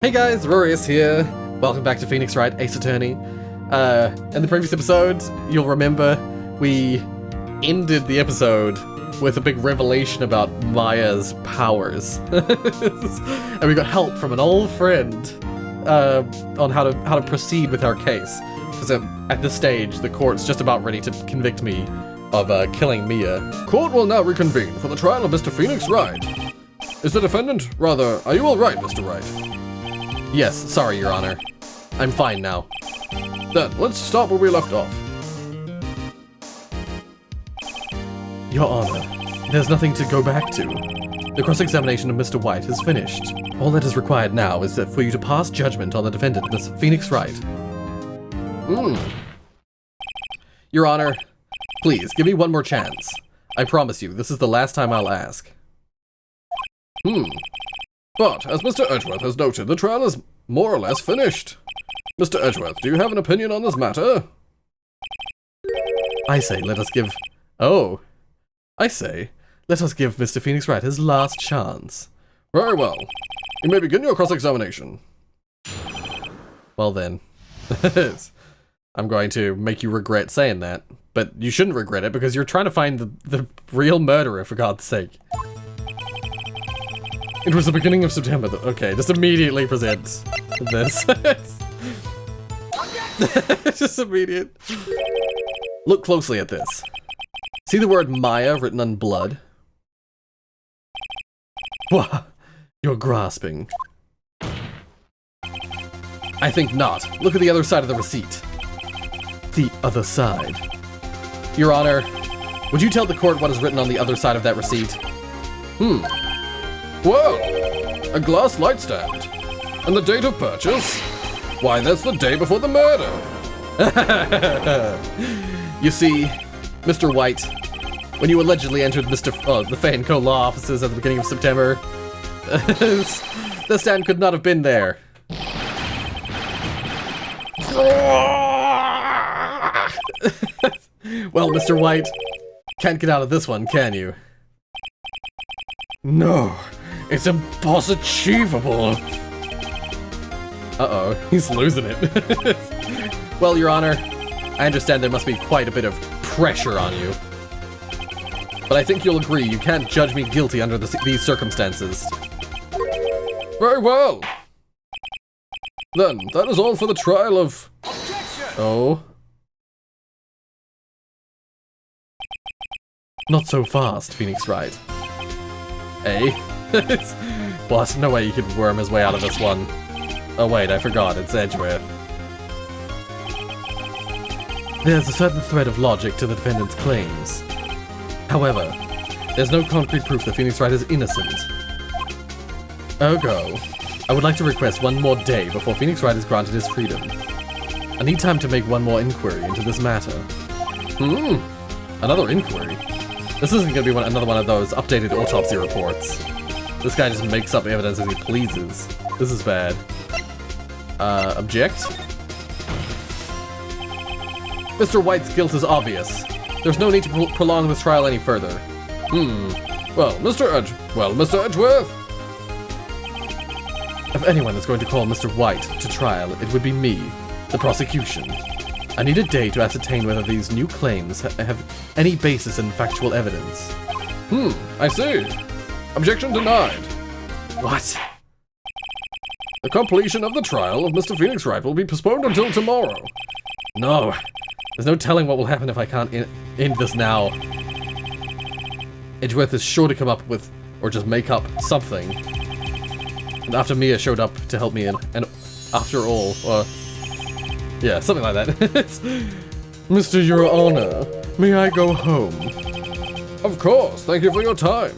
Hey guys, Rorius here. Welcome back to Phoenix Wright, Ace Attorney. In the previous episode, you'll remember we ended the episode with a big revelation about Maya's powers. And we got help from an old friend on how to proceed with our case. Because at this stage, the court's just about ready to convict me of killing Mia. Court will now reconvene for the trial of Mr. Phoenix Wright. Is the defendant, rather, are you all right, Mr. Wright? Yes, sorry, Your Honor. I'm fine now. Then, let's start where we left off. Your Honor, there's nothing to go back to. The cross-examination of Mr. White is finished. All that is required now is for you to pass judgment on the defendant, Miss Phoenix Wright. Your Honor, please, give me one more chance. I promise you, this is the last time I'll ask. But, as Mr. Edgeworth has noted, the trial is more or less finished. Mr. Edgeworth, do you have an opinion on this matter? I say, let us give Mr. Phoenix Wright his last chance. Very well. You may begin your cross-examination. Well then. I'm going to make you regret saying that, but you shouldn't regret it because you're trying to find the real murderer, for God's sake. It was the beginning of September. Okay, just immediately present this. Just immediate. Look closely at this. See the word Maya written on blood? Wah, you're grasping. I think not. Look at the other side of the receipt. The other side. Your Honor, would you tell the court what is written on the other side of that receipt? Whoa! A glass light stand. And the date of purchase? Why, that's the day before the murder! You see, Mr. White, when you allegedly entered the Fanco law offices at the beginning of September, the stand could not have been there. Well, Mr. White, can't get out of this one, can you? No, it's impossible. Uh-oh, he's losing it. Well, Your Honor, I understand there must be quite a bit of pressure on you. But I think you'll agree you can't judge me guilty under these circumstances. Very well. Then, that is all for the trial of... Objection! Oh. Not so fast, Phoenix Wright. Eh? What? No way you could worm his way out of this one. Oh wait, I forgot, it's Edgeworth. There's a certain thread of logic to the defendant's claims. However, there's no concrete proof that Phoenix Wright is innocent. Ergo, I would like to request one more day before Phoenix Wright is granted his freedom. I need time to make one more inquiry into this matter. Another inquiry? This isn't gonna be another one of those updated autopsy reports. This guy just makes up evidence as he pleases. This is bad. Object? Mr. White's guilt is obvious. There's no need to prolong this trial any further. Well, Mr. Edgeworth! If anyone is going to call Mr. White to trial, it would be me, the prosecution. I need a day to ascertain whether these new claims have any basis in factual evidence. I see. Objection denied. What? The completion of the trial of Mr. Phoenix Wright will be postponed until tomorrow. No. There's no telling what will happen if I can't end this now. Edgeworth is sure to come up with, or just make up, something. And after Mia showed up to help me and after all, yeah, something like that. Mr. Your Honor, may I go home? Of course, thank you for your time.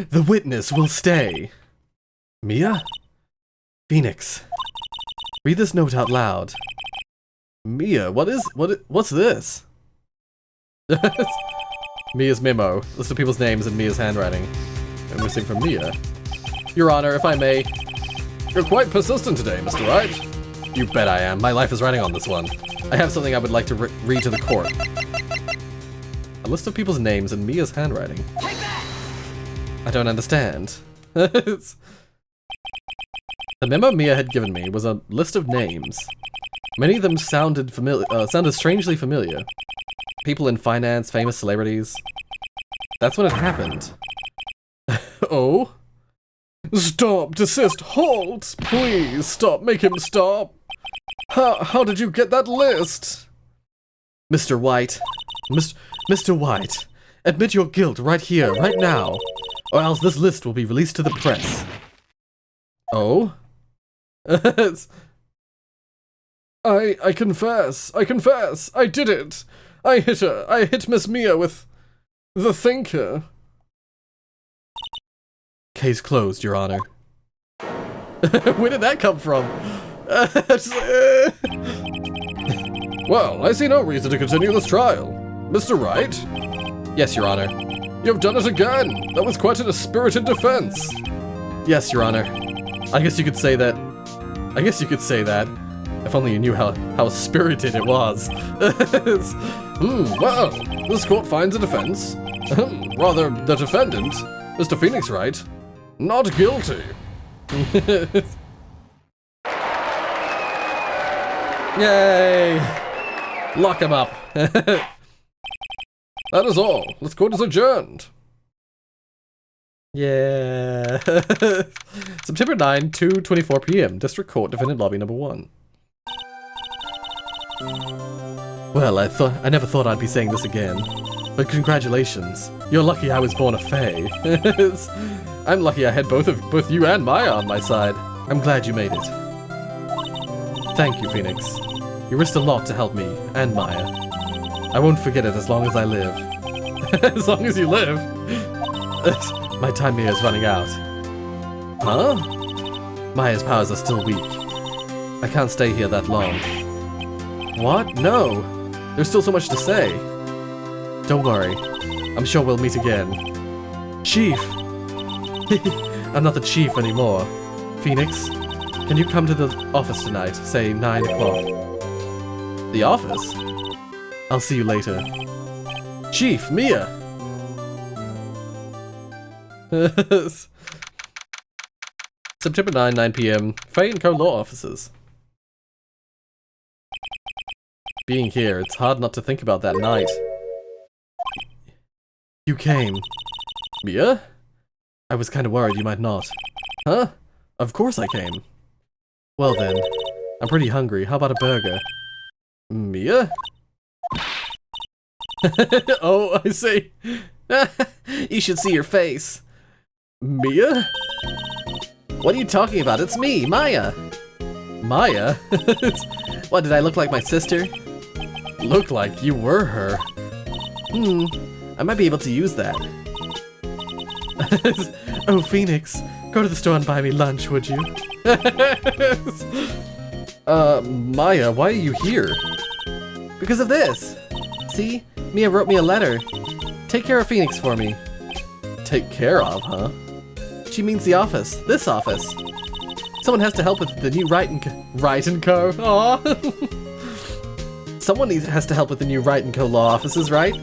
The witness will stay. Mia? Phoenix. Read this note out loud. Mia, what's this? Mia's memo. List of people's names in Mia's handwriting. I'm missing from Mia. Your Honor, if I may. You're quite persistent today, Mr. Wright. You bet I am. My life is riding on this one. I have something I would like to read to the court. A list of people's names in Mia's handwriting. I don't understand. The memo Mia had given me was a list of names. Many of them sounded strangely familiar. People in finance, famous celebrities. That's when it happened. Oh? Stop, desist, halt! Please, stop, make him stop! How did you get that list? Mr. White. Mr. White, admit your guilt right here, right now, or else this list will be released to the press. Oh? I confess, I did it! I hit her, I hit Miss Mia with the thinker. Case closed, Your Honor. Where did that come from? Well, I see no reason to continue this trial. Mr. Wright? Yes, Your Honor. You've done it again! That was quite a spirited defense! Yes, Your Honor. I guess you could say that. If only you knew how spirited it was. Well, this court finds a defense. Rather, the defendant, Mr. Phoenix Wright, not guilty. Yay! Lock him up. That is all. This court is adjourned. Yeah. September 9, 2:24 p.m. District Court, Defendant Lobby Number 1. Well, I never thought I'd be saying this again. But congratulations. You're lucky I was born a fae. I'm lucky I had both you and Maya on my side. I'm glad you made it. Thank you, Phoenix. You risked a lot to help me, and Maya. I won't forget it as long as I live. As long as you live? My time here is running out. Huh? Maya's powers are still weak. I can't stay here that long. What? No! There's still so much to say. Don't worry. I'm sure we'll meet again. Chief! I'm not the chief anymore. Phoenix, can you come to the office tonight, say 9 o'clock? The office? I'll see you later. Chief, Mia! September 9, 9 p.m. Faye & Co. Law Offices. Being here, it's hard not to think about that night. You came. Mia? I was kinda worried you might not. Huh? Of course I came. Well then, I'm pretty hungry. How about a burger? Mia? Oh, I see. You should see your face. Mia? What are you talking about? It's me, Maya. Maya? What, did I look like my sister? Look like you were her. I might be able to use that. Oh, Phoenix, go to the store and buy me lunch, would you? Maya, why are you here? Because of this. See? Mia wrote me a letter. Take care of Phoenix for me. Take care of, huh? She means the office. This office. Someone has to help with the new Wright & Co. Aww. Someone has to help with the new Wright & Co. law offices, right?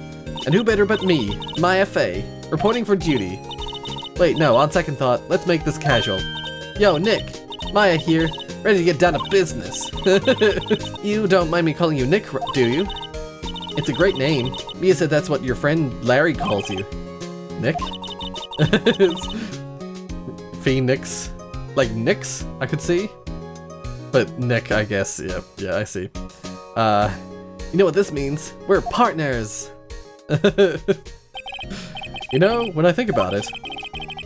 And who better but me, Maya Faye, reporting for duty. Wait, no, on second thought, let's make this casual. Yo, Nick. Maya here, ready to get down to business. You don't mind me calling you Nick, do you? It's a great name. Mia said that's what your friend Larry calls you. Nick? Phoenix. Like Nix, I could see. But Nick, I guess, yeah, I see. You know what this means? We're partners! You know, when I think about it,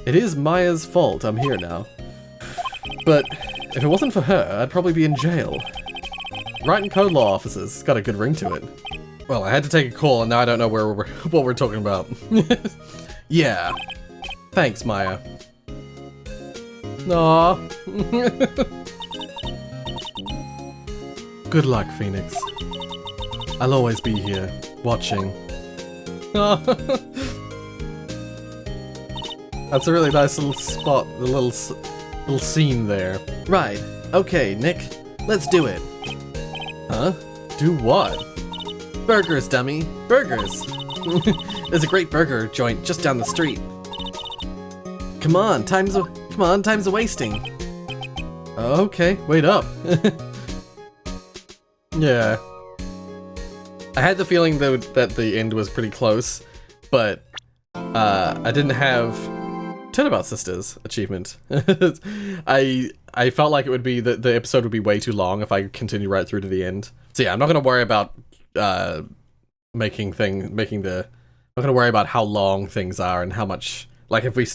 it is Maya's fault I'm here now. But if it wasn't for her, I'd probably be in jail. Wright & Co. law offices, got a good ring to it. Well, I had to take a call and now I don't know what we're talking about. Yeah. Thanks, Maya. Aww. Good luck, Phoenix. I'll always be here, watching. That's a really nice little spot, the little scene there. Right, okay, Nick, let's do it. Huh? Do what? Burgers, dummy, burgers. There's a great burger joint just down the street. Come on, time's a wasting. Okay, wait up. Yeah. I had the feeling that the end was pretty close, but I didn't have Turnabout Sisters achievement. I felt like it would be the episode would be way too long if I continue right through to the end. So yeah, I'm not gonna worry about not gonna worry about how long things are and how much, like if we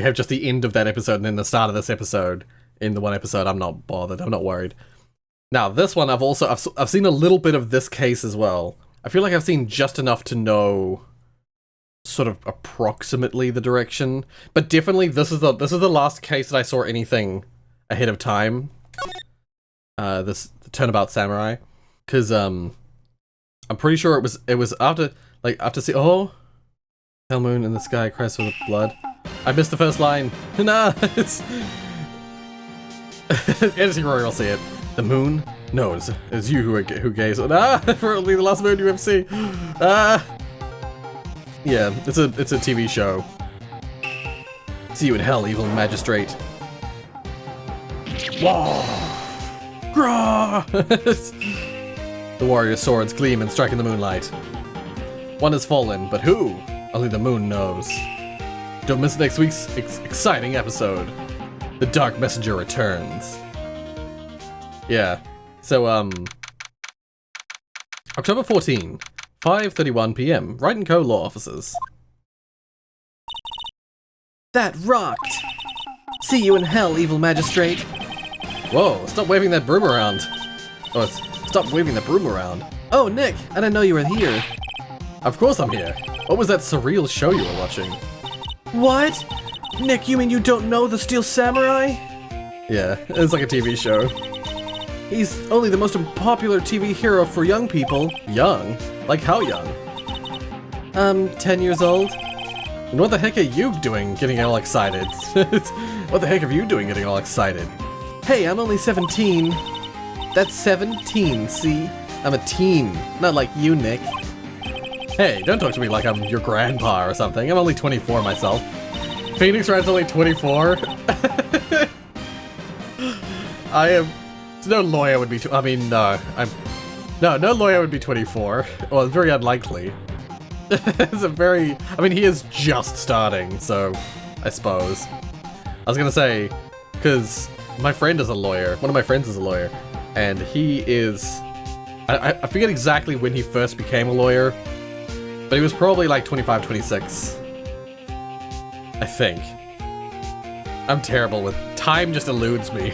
have just the end of that episode and then the start of this episode in the one episode, I'm not bothered. I'm not worried. Now this one, I've seen a little bit of this case as well. I feel like I've seen just enough to know sort of approximately the direction, but definitely this is the last case that I saw anything ahead of time. The Turnabout Samurai, because I'm pretty sure it was after see pale moon in the sky cries for the blood. I missed the first line. Nah, it's editing Rory will see it. The moon knows it's you who gaze. For only the last moon you ever see. Yeah, it's a TV show. See you in hell, evil magistrate. Whoa! Grah! The warrior's swords gleam and strike in the moonlight. One has fallen, but who? Only the moon knows. Don't miss next week's exciting episode. The Dark Messenger returns. Yeah, so October 14, 5:31 p.m. Wright & Co. Law Offices. That rocked! See you in hell, evil magistrate. Whoa, stop waving that broom around. Oh, stop waving the broom around. Oh, Nick, I didn't know you were here. Of course I'm here. What was that surreal show you were watching? What? Nick, you mean you don't know the Steel Samurai? Yeah, it's like a TV show. He's only the most popular TV hero for young people. Young? Like how young? 10 years old. And what the heck are you doing getting all excited? What the heck are you doing getting all excited? Hey, I'm only 17. That's 17, see? I'm a teen, not like you, Nick. Hey, don't talk to me like I'm your grandpa or something. I'm only 24 myself. Phoenix Wright's only 24? I am... No lawyer would be... No lawyer would be 24. Well, it's very unlikely. It's a very... I mean, he is just starting, so... I suppose. I was gonna say... Because my friend is a lawyer. One of my friends is a lawyer. And he is... I forget exactly when he first became a lawyer. But he was probably like 25, 26. I think. I'm terrible with... Time just eludes me.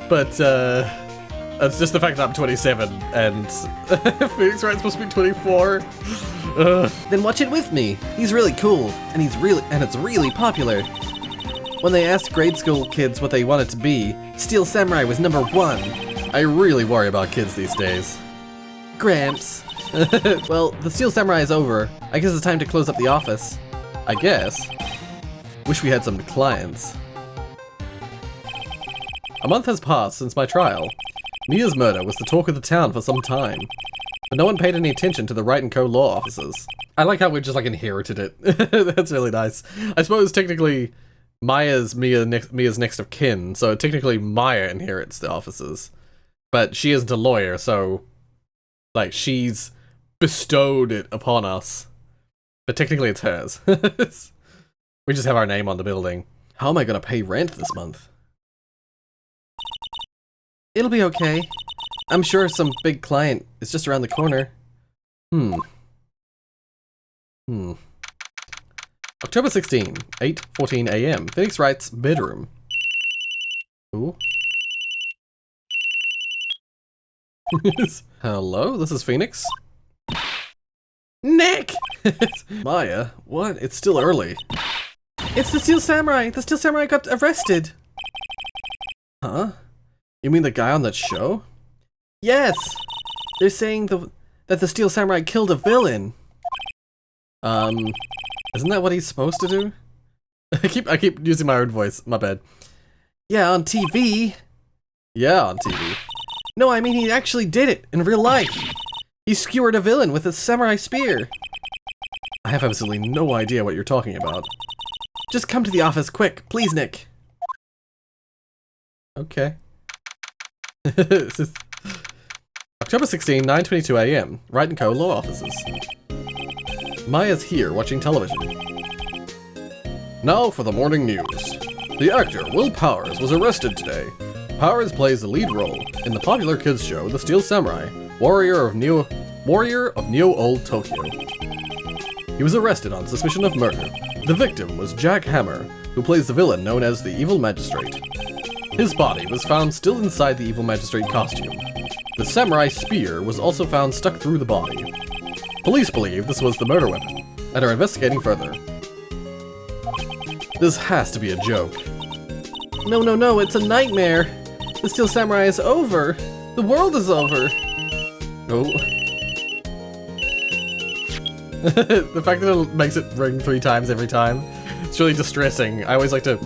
But, it's just the fact that I'm 27, and Phoenix Wright's supposed to be 24. Then watch it with me. He's really cool, and it's really popular. When they asked grade school kids what they wanted to be, Steel Samurai was #1. I really worry about kids these days. Gramps. Well, the Steel Samurai is over. I guess it's time to close up the office. I guess. Wish we had some clients. A month has passed since my trial. Mia's murder was the talk of the town for some time, but no one paid any attention to the Wright & Co. law offices. I like how we just like inherited it. That's really nice. I suppose technically Mia's next of kin, so technically Maya inherits the offices. But she isn't a lawyer, so like she's bestowed it upon us. But technically it's hers. We just have our name on the building. How am I gonna pay rent this month? It'll be okay. I'm sure some big client is just around the corner. October 16, 8:14 a.m. Phoenix Wright's bedroom. Ooh. Hello, this is Phoenix. Nick! Maya, what? It's still early. It's the Steel Samurai! The Steel Samurai got arrested! Huh? You mean the guy on that show? Yes! They're saying that the Steel Samurai killed a villain. Isn't that what he's supposed to do? I keep using my own voice, my bad. Yeah, on TV. Yeah, on TV. No, I mean he actually did it in real life. He skewered a villain with a samurai spear. I have absolutely no idea what you're talking about. Just come to the office, quick, please, Nick. Okay. October 16, 9:22 AM, Wright & Co. Law Offices. Maya's here, watching television. Now for the morning news. The actor, Will Powers, was arrested today. Powers plays the lead role in the popular kids show, The Steel Samurai, Warrior of Neo-Old Tokyo. He was arrested on suspicion of murder. The victim was Jack Hammer, who plays the villain known as the Evil Magistrate. His body was found still inside the Evil Magistrate costume. The samurai spear was also found stuck through the body. Police believe this was the murder weapon, and are investigating further. This has to be a joke. No, no, no, it's a nightmare! The Steel Samurai is over! The world is over! Oh. The fact that it makes it ring 3 times every time, it's really distressing. I always like to,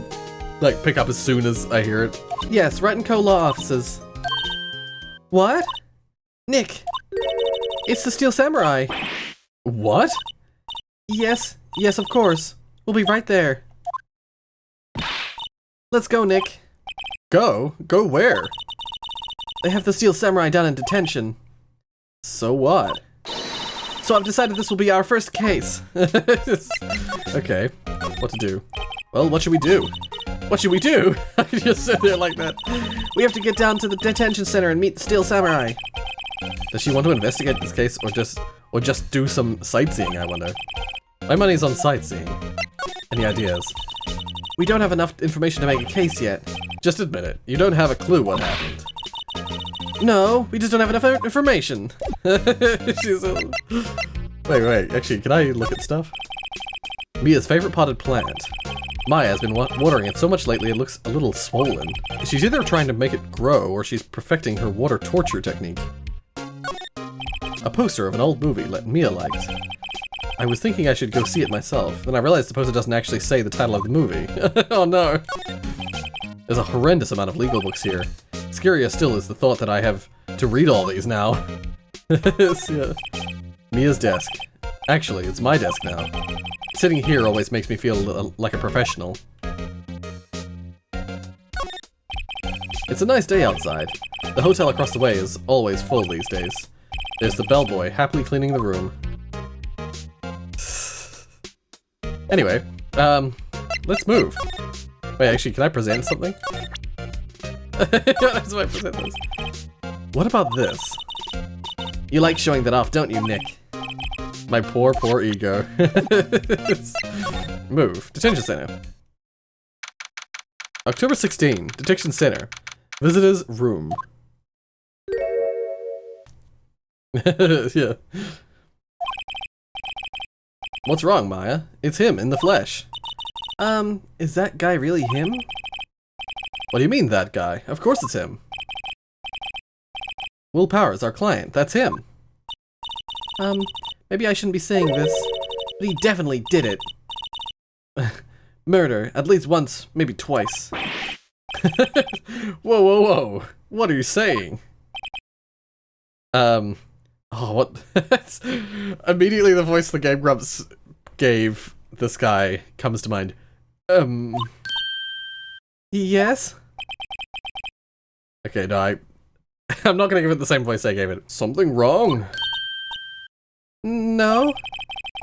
pick up as soon as I hear it. Yes, Wright & Co. Law Offices. What? Nick! It's the Steel Samurai! What? Yes, yes, of course. We'll be right there. Let's go, Nick. Go? Go where? They have the Steel Samurai down in detention. So what? So I've decided this will be our first case. Okay, what to do? Well, what should we do? What should we do? I can just sit there like that. We have to get down to the detention center and meet the Steel Samurai. Does she want to investigate this case or just do some sightseeing, I wonder? My money's on sightseeing. Any ideas? We don't have enough information to make a case yet. Just admit it. You don't have a clue what happened. No, we just don't have enough information. Wait, actually, can I look at stuff? Mia's favorite potted plant. Maya has been watering it so much lately it looks a little swollen. She's either trying to make it grow or she's perfecting her water torture technique. A poster of an old movie Mia liked. I was thinking I should go see it myself, then I realized the poster doesn't actually say the title of the movie. Oh no! There's a horrendous amount of legal books here. Scarier still is the thought that I have to read all these now. Yeah. Mia's desk. Actually, it's my desk now. Sitting here always makes me feel like a professional. It's a nice day outside. The hotel across the way is always full these days. There's the bellboy happily cleaning the room. Anyway, let's move. Wait, actually, can I present something? How do I present this? What about this? You like showing that off, don't you, Nick? My poor, poor ego. Move. Detention Center. October 16, Detention Center. Visitors room. Yeah. What's wrong, Maya? It's him in the flesh. Is that guy really him? What do you mean, that guy? Of course it's him. Will Powers, our client, that's him. Maybe I shouldn't be saying this, but he definitely did it. Murder, at least once, maybe twice. Whoa, whoa, whoa. What are you saying? Oh, what? Immediately the voice the Game Grumps gave this guy comes to mind. Yes? Okay, no, I'm not gonna give it the same voice I gave it. Something wrong? No?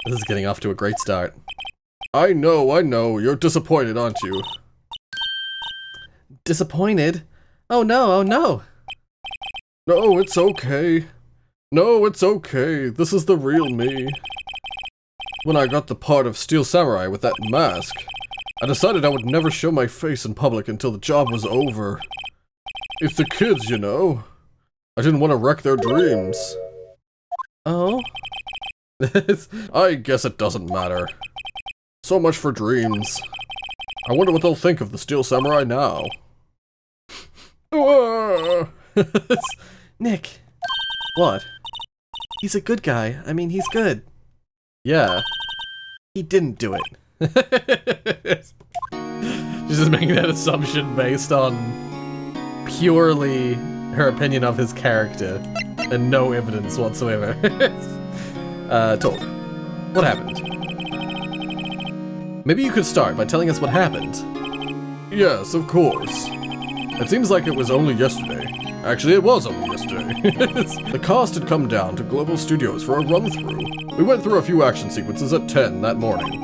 This is getting off to a great start. I know, you're disappointed, aren't you? Disappointed? Oh no, oh no! No, it's okay. No, it's okay. This is the real me. When I got the part of Steel Samurai with that mask, I decided I would never show my face in public until the job was over. It's the kids, you know. I didn't want to wreck their dreams. Oh? I guess it doesn't matter. So much for dreams. I wonder what they'll think of the Steel Samurai now. Nick. What? He's a good guy. I mean, he's good. Yeah. He didn't do it. She's just making that assumption based on purely her opinion of his character and no evidence whatsoever. Talk. What happened? Maybe you could start by telling us what happened. Yes, of course. It seems like it was only yesterday. Actually, it was only yesterday. The cast had come down to Global Studios for a run-through. We went through a few action sequences at 10 that morning.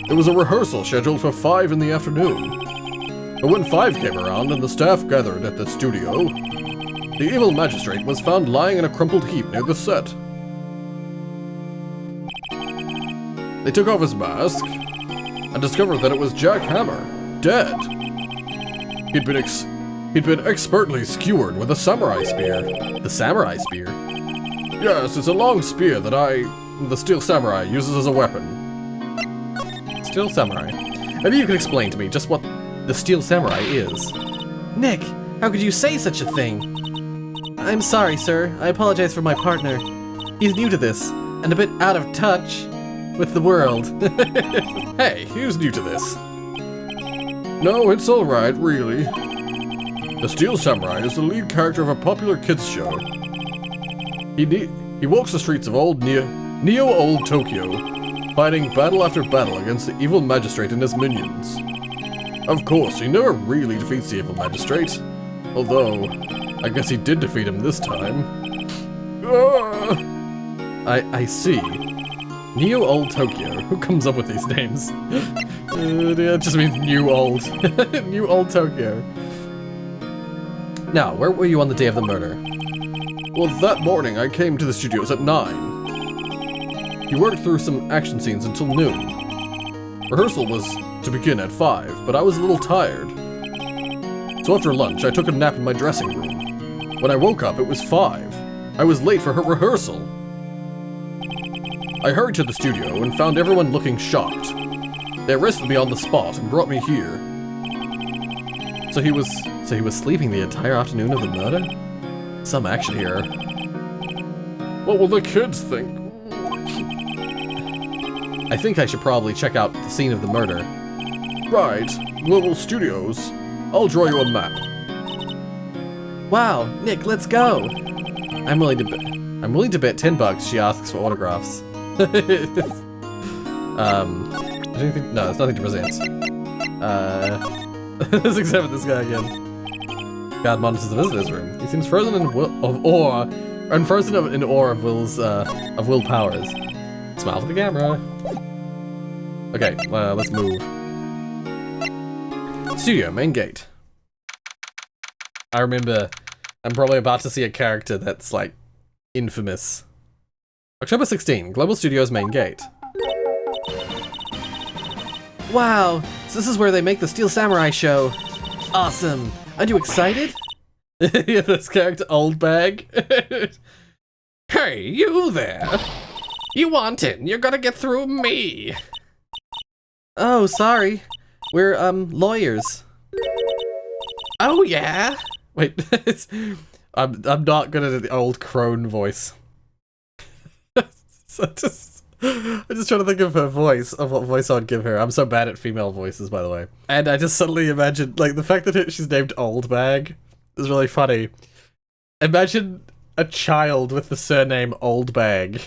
There was a rehearsal scheduled for 5 in the afternoon. But when 5 came around and the staff gathered at the studio, the evil magistrate was found lying in a crumpled heap near the set. They took off his mask and discovered that it was Jack Hammer, dead. He'd been expertly skewered with a samurai spear. The samurai spear? Yes, it's a long spear that the Steel Samurai, uses as a weapon. Steel Samurai. Maybe you could explain to me just what the Steel Samurai is. Nick, how could you say such a thing? I'm sorry, sir. I apologize for my partner. He's new to this, and a bit out of touch with the world. Hey, who's new to this? No, it's alright, really. The Steel Samurai is the lead character of a popular kids show. He walks the streets of Neo-Old Tokyo, fighting battle after battle against the evil magistrate and his minions. Of course, he never really defeats the evil magistrate, although I guess he did defeat him this time. I see. Neo-Old Tokyo. Who comes up with these names? It just means new old. New Old Tokyo. Now, where were you on the day of the murder? Well, that morning I came to the studios at 9. He worked through some action scenes until noon. Rehearsal was to begin at 5, but I was a little tired. So after lunch, I took a nap in my dressing room. When I woke up, it was 5. I was late for her rehearsal. I hurried to the studio and found everyone looking shocked. They arrested me on the spot and brought me here. So he was sleeping the entire afternoon of the murder? Some action here. What will the kids think? I think I should probably check out the scene of the murder. Right, Global Studios. I'll draw you a map. Wow, Nick, let's go. I'm willing to bet $10 she asks for autographs. Anything? No, it's nothing to present. Let's examine this guy again. Guard monitors the visitor's room. He seems frozen in awe of Will Powers. Smile for the camera. Okay, let's move. Studio, main gate. I remember I'm probably about to see a character that's, like, infamous. October 16, Global Studios main gate. Wow, so this is where they make the Steel Samurai show. Awesome. Aren't you excited? Yeah, this character, old bag. Hey, you there. You want in, you're gonna get through me. Oh, sorry. We're, lawyers. Oh, yeah? Wait, I'm not good at the old crone voice. So I'm just trying to think of her voice, of what voice I would give her. I'm so bad at female voices, by the way. And I just suddenly imagined, like, the fact that she's named Old Bag is really funny. Imagine a child with the surname Old Bag.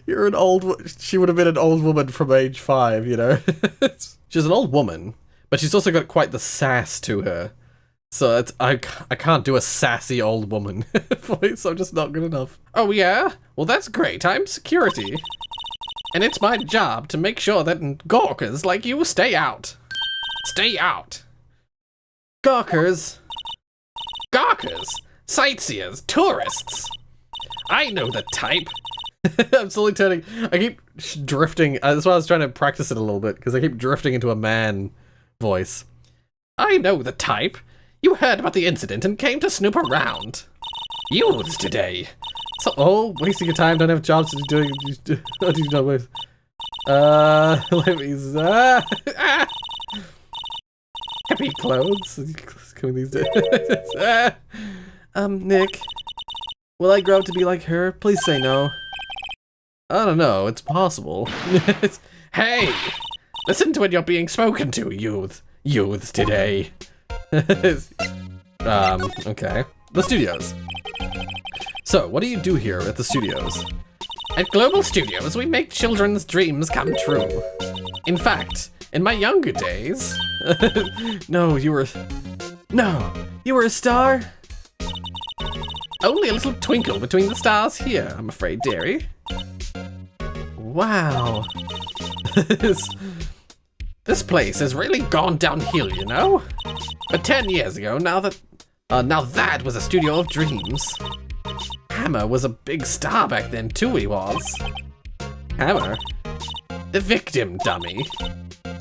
You're an she would have been an old woman from age 5, you know? She's an old woman, but she's also got quite the sass to her. So I can't do a sassy old woman voice, I'm just not good enough. Oh yeah? Well that's great, I'm security. And it's my job to make sure that gawkers like you stay out. Stay out. Gawkers? Gawkers? Sightseers, tourists. I know the type. I'm slowly turning, I keep drifting, that's why I was trying to practice it a little bit, because I keep drifting into a man voice. I know the type. You heard about the incident and came to snoop around. Youths today. So, oh, wasting your time, don't have jobs to be doing. What do you know with? Let me. Happy clothes. Coming these days. Nick. Will I grow up to be like her? Please say no. I don't know, it's possible. Hey! Listen to when you're being spoken to, youths today. Okay. The studios. So, what do you do here at the studios? At Global Studios, we make children's dreams come true. In fact, in my younger days... No, you were a star? Only a little twinkle between the stars here, I'm afraid, dearie. Wow. This place has really gone downhill, you know? But 10 years ago, now that was a studio of dreams. Hammer was a big star back then, too, he was. Hammer? The victim dummy.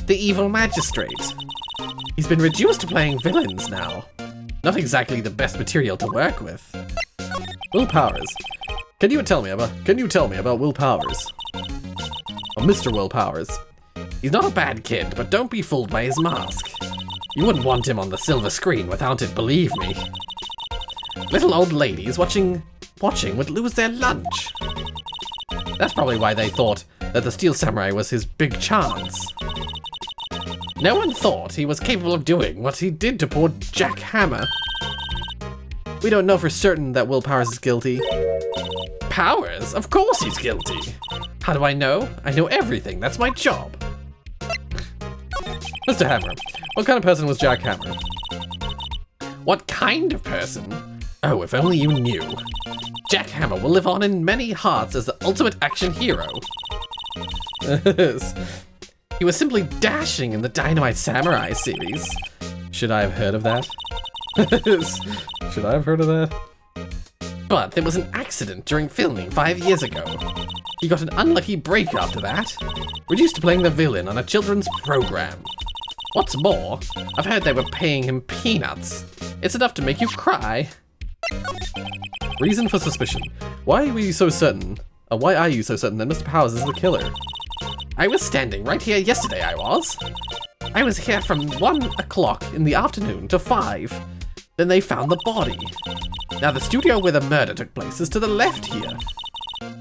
The evil magistrate. He's been reduced to playing villains now. Not exactly the best material to work with. Will Powers. Can you tell me about Will Powers? Oh, Mr. Will Powers. He's not a bad kid, but don't be fooled by his mask. You wouldn't want him on the silver screen without it, believe me. Little old ladies watching would lose their lunch. That's probably why they thought that the Steel Samurai was his big chance. No one thought he was capable of doing what he did to poor Jack Hammer. We don't know for certain that Will Powers is guilty. Powers? Of course he's guilty. How do I know? I know everything. That's my job. Mr. Hammer, what kind of person was Jack Hammer? What kind of person? Oh, if only you knew. Jack Hammer will live on in many hearts as the ultimate action hero. He was simply dashing in the Dynamite Samurai series. Should I have heard of that? Should I have heard of that? But there was an accident during filming 5 years ago. He got an unlucky break after that, reduced to playing the villain on a children's program. What's more, I've heard they were paying him peanuts. It's enough to make you cry. Reason for suspicion. Why are you so certain that Mr. Powers is the killer? I was standing right here yesterday, I was. I was here from 1 o'clock in the afternoon to 5. Then they found the body. Now the studio where the murder took place is to the left here.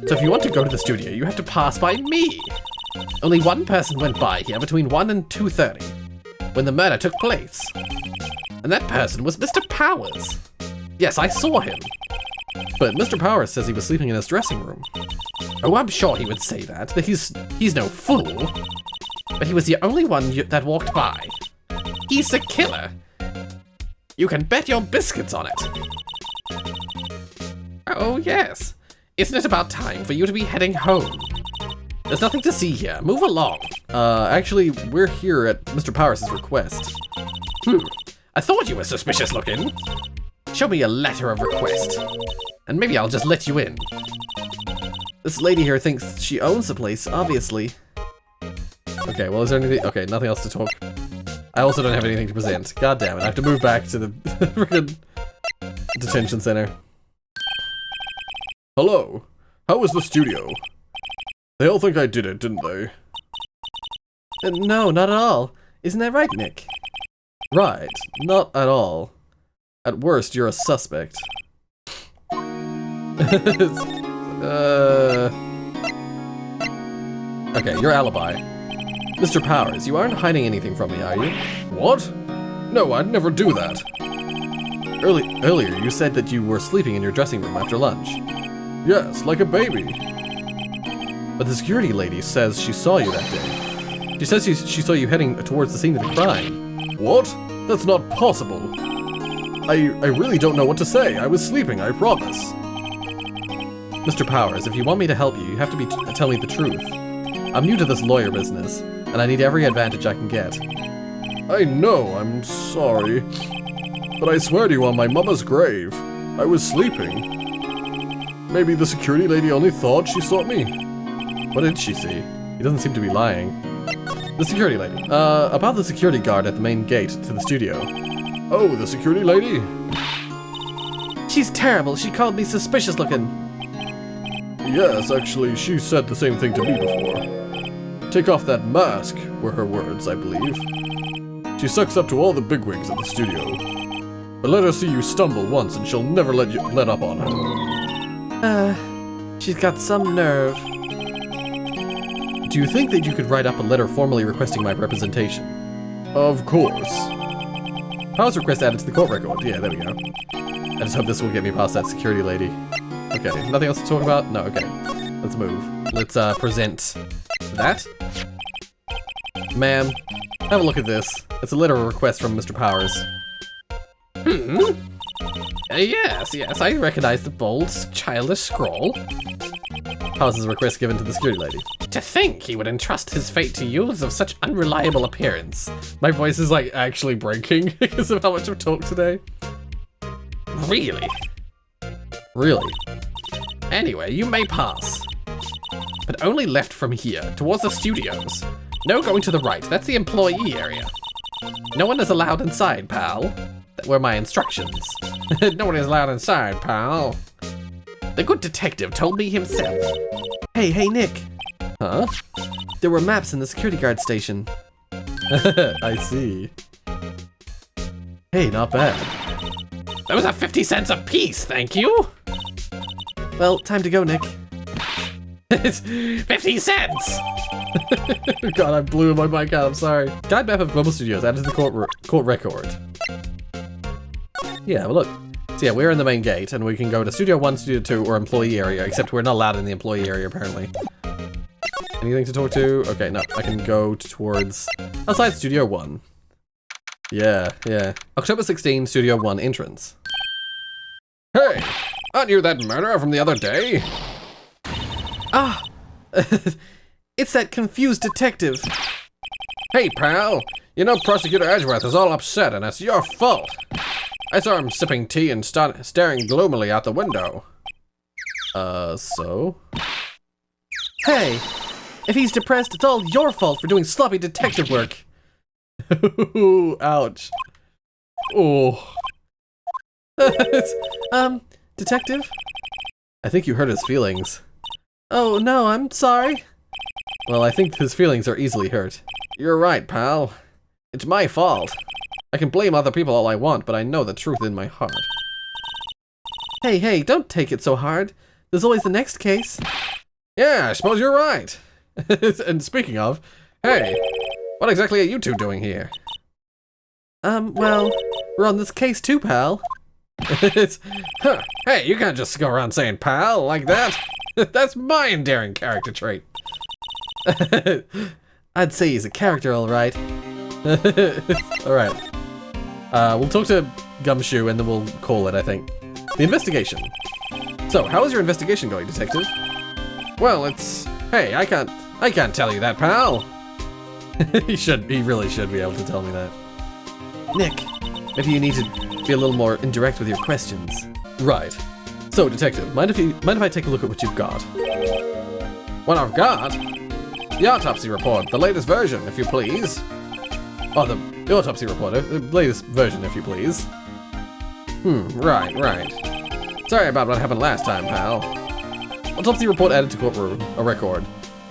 So if you want to go to the studio, you have to pass by me. Only one person went by here between 1 and 2:30, when the murder took place. And that person was Mr. Powers. Yes, I saw him. But Mr. Powers says he was sleeping in his dressing room. Oh, I'm sure he would say that. He's no fool. But he was the only one that walked by. He's the killer. You can bet your biscuits on it. Oh, yes. Isn't it about time for you to be heading home? There's nothing to see here. Move along. Actually, we're here at Mr. Powers' request. I thought you were suspicious looking. Show me a letter of request, and maybe I'll just let you in. This lady here thinks she owns the place, obviously. Okay, well, is there anything? Okay, nothing else to talk. I also don't have anything to present. God damn it, I have to move back to the freaking detention center. Hello. How was the studio? They all think I did it, didn't they? No, not at all. Isn't that right, Nick? Right, not at all. At worst, you're a suspect. Okay, your alibi. Mr. Powers, you aren't hiding anything from me, are you? What? No, I'd never do that. Earlier, you said that you were sleeping in your dressing room after lunch. Yes, like a baby. But the security lady says she saw you that day. She says she saw you heading towards the scene of the crime. What? That's not possible. I really don't know what to say. I was sleeping, I promise. Mr. Powers, if you want me to help you, you have to tell me the truth. I'm new to this lawyer business, and I need every advantage I can get. I know, I'm sorry. But I swear to you on my mama's grave, I was sleeping. Maybe the security lady only thought she saw me. What did she see? He doesn't seem to be lying. The security lady. About the security guard at the main gate to the studio. Oh, the security lady? She's terrible. She called me suspicious looking. Yes, actually, she said the same thing to me before. Take off that mask, were her words, I believe. She sucks up to all the bigwigs at the studio. But let her see you stumble once and she'll never let up on her. She's got some nerve. Do you think that you could write up a letter formally requesting my representation? Of course. Powers request added to the court record. Yeah, there we go. I just hope this will get me past that security lady. Okay, nothing else to talk about? No, okay. Let's move. Let's present that. Ma'am, have a look at this. It's a letter of request from Mr. Powers. Yes, I recognize the bold, childish scrawl. Powers' request given to the security lady. To think he would entrust his fate to youths of such unreliable appearance. My voice is like actually breaking because of how much I've talked today. Really? Really? Anyway, you may pass. But only left from here, towards the studios. No going to the right, that's the employee area. No one is allowed inside, pal. That were my instructions. No one is allowed inside, pal. The good detective told me himself. Hey, Nick. Huh? There were maps in the security guard station. I see. Hey, not bad. Those are 50 cents a piece, thank you. Well, time to go, Nick. It's 50 cents! God, I blew my mic out, I'm sorry. Guide map of Global Studios added to the court record. Yeah, well look. So yeah, we're in the main gate, and we can go to Studio 1, Studio 2, or Employee Area, except we're not allowed in the Employee Area, apparently. Anything to talk to? Okay, no, I can go towards outside Studio 1. Yeah. October 16, Studio 1 entrance. Hey! Aren't you that murderer from the other day? Ah! It's that confused detective. Hey, pal. You know Prosecutor Edgeworth is all upset, and it's your fault. I saw him sipping tea and staring gloomily out the window. So? Hey! If he's depressed, it's all your fault for doing sloppy detective work. Ooh, ouch. Oh. Detective? I think you hurt his feelings. Oh, no, I'm sorry. Well, I think his feelings are easily hurt. You're right, pal. It's my fault. I can blame other people all I want, but I know the truth in my heart. Hey, don't take it so hard. There's always the next case. Yeah, I suppose you're right. And speaking of, hey, what exactly are you two doing here? Well, we're on this case too, pal. Hey, you can't just go around saying pal like that. That's my endearing character trait. I'd say he's a character, all right. All right. We'll talk to Gumshoe and then we'll call it, I think. The investigation. So, how is your investigation going, detective? Well, it's... Hey, I can't tell you that, pal. He really should be able to tell me that. Nick, maybe you need to be a little more indirect with your questions. Right. So, detective, mind if I take a look at what you've got? What I've got? The Autopsy Report, the latest version, if you please. Oh, the Autopsy Report, the latest version, if you please. Right. Sorry about what happened last time, pal. Autopsy Report added to courtroom, a record.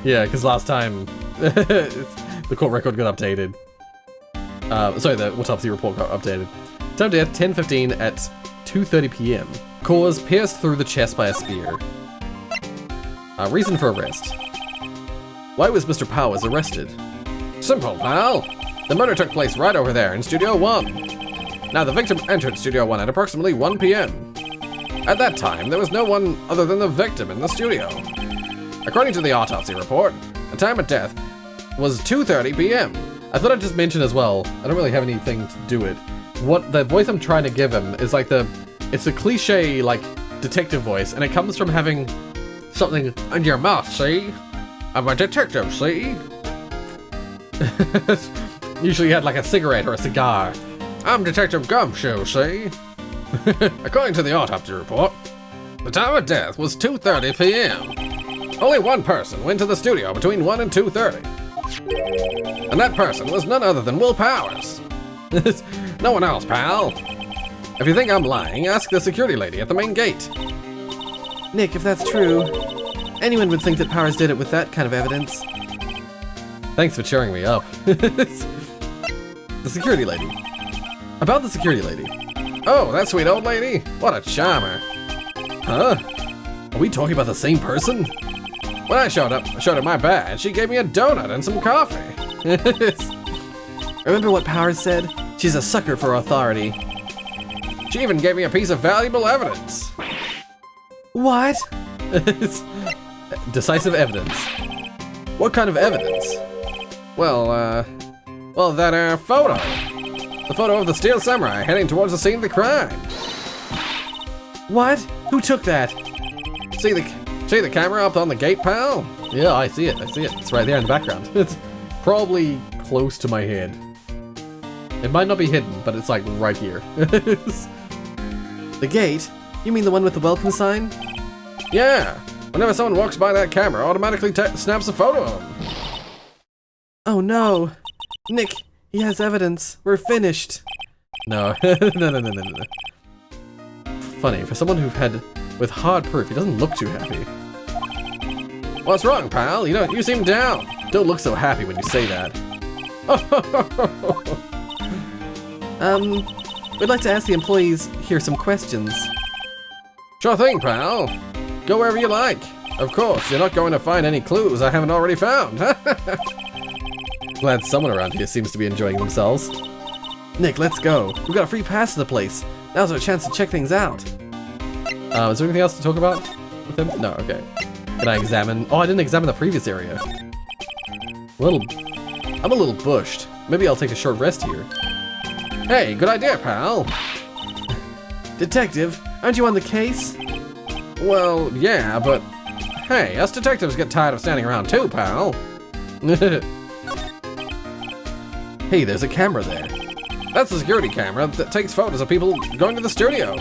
Yeah, because last time, the court record got updated. Sorry, the Autopsy Report got updated. Time of death, 10:15 at 2:30 p.m. Cause, pierced through the chest by a spear. Reason for arrest. Why was Mr. Powers arrested? Simple, pal. The murder took place right over there in Studio 1. Now, the victim entered Studio 1 at approximately 1 p.m. At that time, there was no one other than the victim in the studio. According to the autopsy report, the time of death was 2:30 p.m. I thought I'd just mention as well, I don't really have anything to do with what the voice I'm trying to give him is like it's a cliche, like, detective voice, and it comes from having something in your mouth, see? I'm a detective, see? Usually you had like a cigarette or a cigar. I'm Detective Gumshoe, see? According to the autopsy report, the time of death was 2:30 p.m. Only one person went to the studio between 1 and 2:30. And that person was none other than Will Powers. No one else, pal. If you think I'm lying, ask the security lady at the main gate. Nick, if that's true, anyone would think that Powers did it with that kind of evidence. Thanks for cheering me up. The security lady. About the security lady. Oh, that sweet old lady? What a charmer. Huh? Are we talking about the same person? When I showed her my badge, she gave me a donut and some coffee. Remember what Powers said? She's a sucker for authority. She even gave me a piece of valuable evidence. What? Decisive Evidence. What kind of evidence? Well, that photo. The photo of the Steel Samurai heading towards the scene of the crime. What? Who took that? See the camera up on the gate, pal? Yeah, I see it. It's right there in the background. It's probably close to my head. It might not be hidden, but it's like right here. The gate? You mean the one with the welcome sign? Yeah. Whenever someone walks by that camera, automatically snaps a photo of them. Oh no. Nick, he has evidence. We're finished. No. No. Funny, for someone with hard proof, he doesn't look too happy. What's wrong, pal? You seem down. Don't look so happy when you say that. We'd like to ask the employees here some questions. Sure thing, pal. Go wherever you like. Of course, you're not going to find any clues I haven't already found. Glad someone around here seems to be enjoying themselves. Nick, let's go. We got a free pass to the place. Now's our chance to check things out. Is there anything else to talk about with him? No, okay. Can I examine? Oh, I didn't examine the previous area. I'm a little bushed. Maybe I'll take a short rest here. Hey, good idea, pal. Detective, aren't you on the case? Well, yeah, but hey, us detectives get tired of standing around too, pal. Hey, there's a camera there. That's the security camera that takes photos of people going to the studio.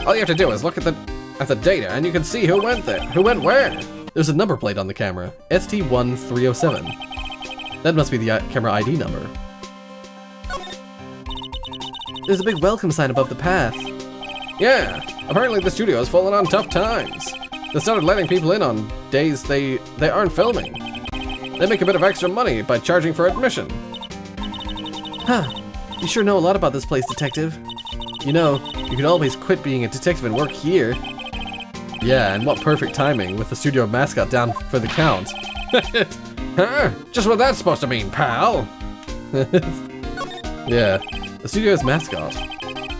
All you have to do is look at the data and you can see who went there, who went where. There's a number plate on the camera, ST1307. That must be the camera ID number. There's a big welcome sign above the path. Yeah, apparently the studio has fallen on tough times. They started letting people in on days they aren't filming. They make a bit of extra money by charging for admission. Huh. You sure know a lot about this place, detective. You know, you could always quit being a detective and work here. Yeah, and what perfect timing with the studio mascot down for the count. Huh? Just what that's supposed to mean, pal. Yeah, the studio's mascot.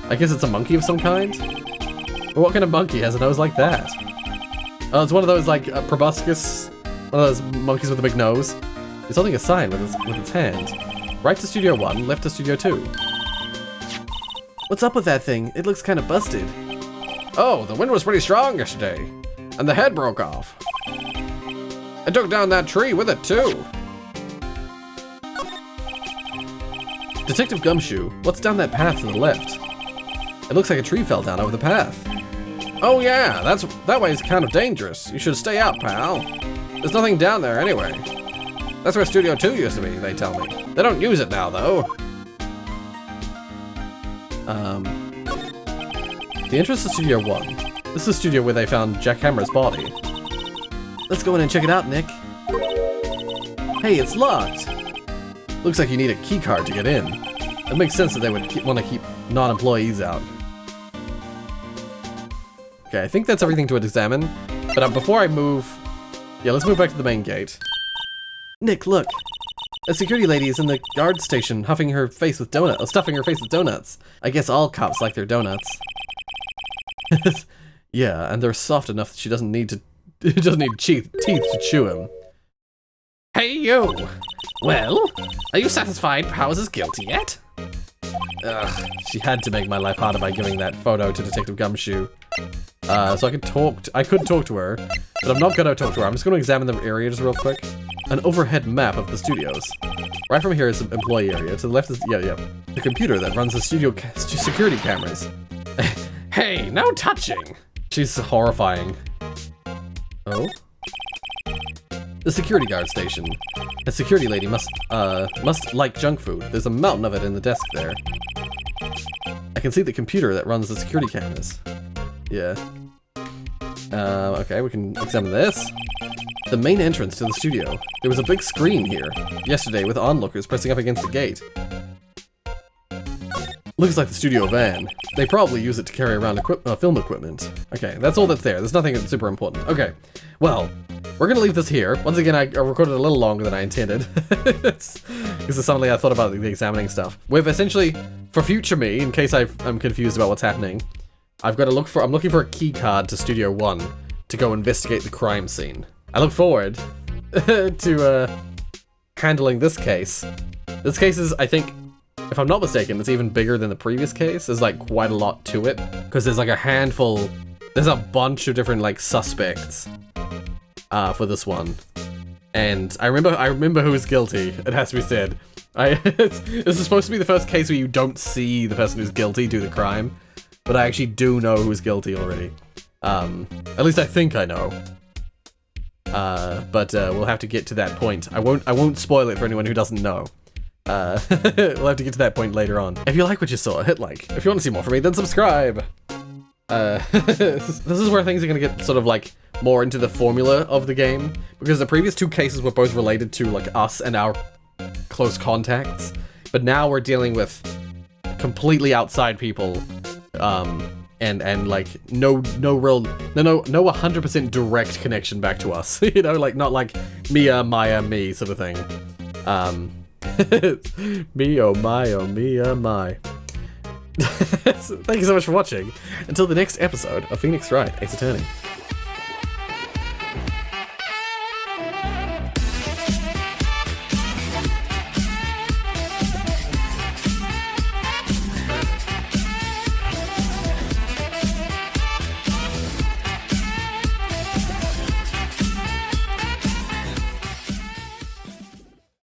I guess it's a monkey of some kind? But what kind of monkey has a nose like that? Oh, it's one of those like proboscis, one of those monkeys with a big nose. It's holding a sign with its hand. Right to Studio 1, left to Studio 2. What's up with that thing? It looks kind of busted. Oh, the wind was pretty strong yesterday, and the head broke off. It took down that tree with it too. Detective Gumshoe, what's down that path to the left? It looks like a tree fell down over the path. Oh yeah, that way is kind of dangerous. You should stay out, pal. There's nothing down there anyway. That's where Studio 2 used to be, they tell me. They don't use it now, though. The entrance to Studio 1. This is the studio where they found Jack Hammer's body. Let's go in and check it out, Nick. Hey, it's locked. Looks like you need a key card to get in. It makes sense that they would want to keep non-employees out. Okay, I think that's everything to examine. But before I move... Yeah, let's move back to the main gate. Nick, look. A security lady is in the guard station stuffing her face with donuts. I guess all cops like their donuts. Yeah, and they're soft enough that she doesn't need teeth to chew him. Hey, you! Well, are you satisfied Powers is guilty yet? Ugh, she had to make my life harder by giving that photo to Detective Gumshoe. So I could talk to her, but I'm not gonna talk to her. I'm just gonna examine the area just real quick. An overhead map of the studios. Right from here is the employee area. To the left is, the computer that runs the studio security cameras. Hey, no touching! She's horrifying. Oh? The security guard station. A security lady must like junk food. There's a mountain of it in the desk there. I can see the computer that runs the security cameras. Yeah. Okay, we can examine this. The main entrance to the studio. There was a big screen here yesterday with onlookers pressing up against the gate. Looks like the studio van. They probably use it to carry around film equipment. Okay, that's all that's there. There's nothing super important. Okay, well, we're gonna leave this here. Once again, I recorded a little longer than I intended. This is something I thought about the examining stuff. We've essentially, for future me, in case I'm confused about what's happening, I'm looking for a key card to Studio 1 to go investigate the crime scene. I look forward to handling this case. This case is, I think, if I'm not mistaken, it's even bigger than the previous case. There's like quite a lot to it because there's like a handful. There's a bunch of different like suspects for this one, and I remember who was guilty. It has to be said. This is supposed to be the first case where you don't see the person who's guilty do the crime, but I actually do know who's guilty already. At least I think I know. But we'll have to get to that point. I won't spoil it for anyone who doesn't know. We'll have to get to that point later on. If you like what you saw, hit like. If you want to see more from me, then subscribe. This is where things are gonna get sort of like more into the formula of the game, because the previous two cases were both related to like us and our close contacts, but now we're dealing with completely outside people, and like no 100% direct connection back to us. You know, like not like Mia, Maya, me sort of thing. Me, oh my. Thank you so much for watching. Until the next episode of Phoenix Wright, Ace Attorney.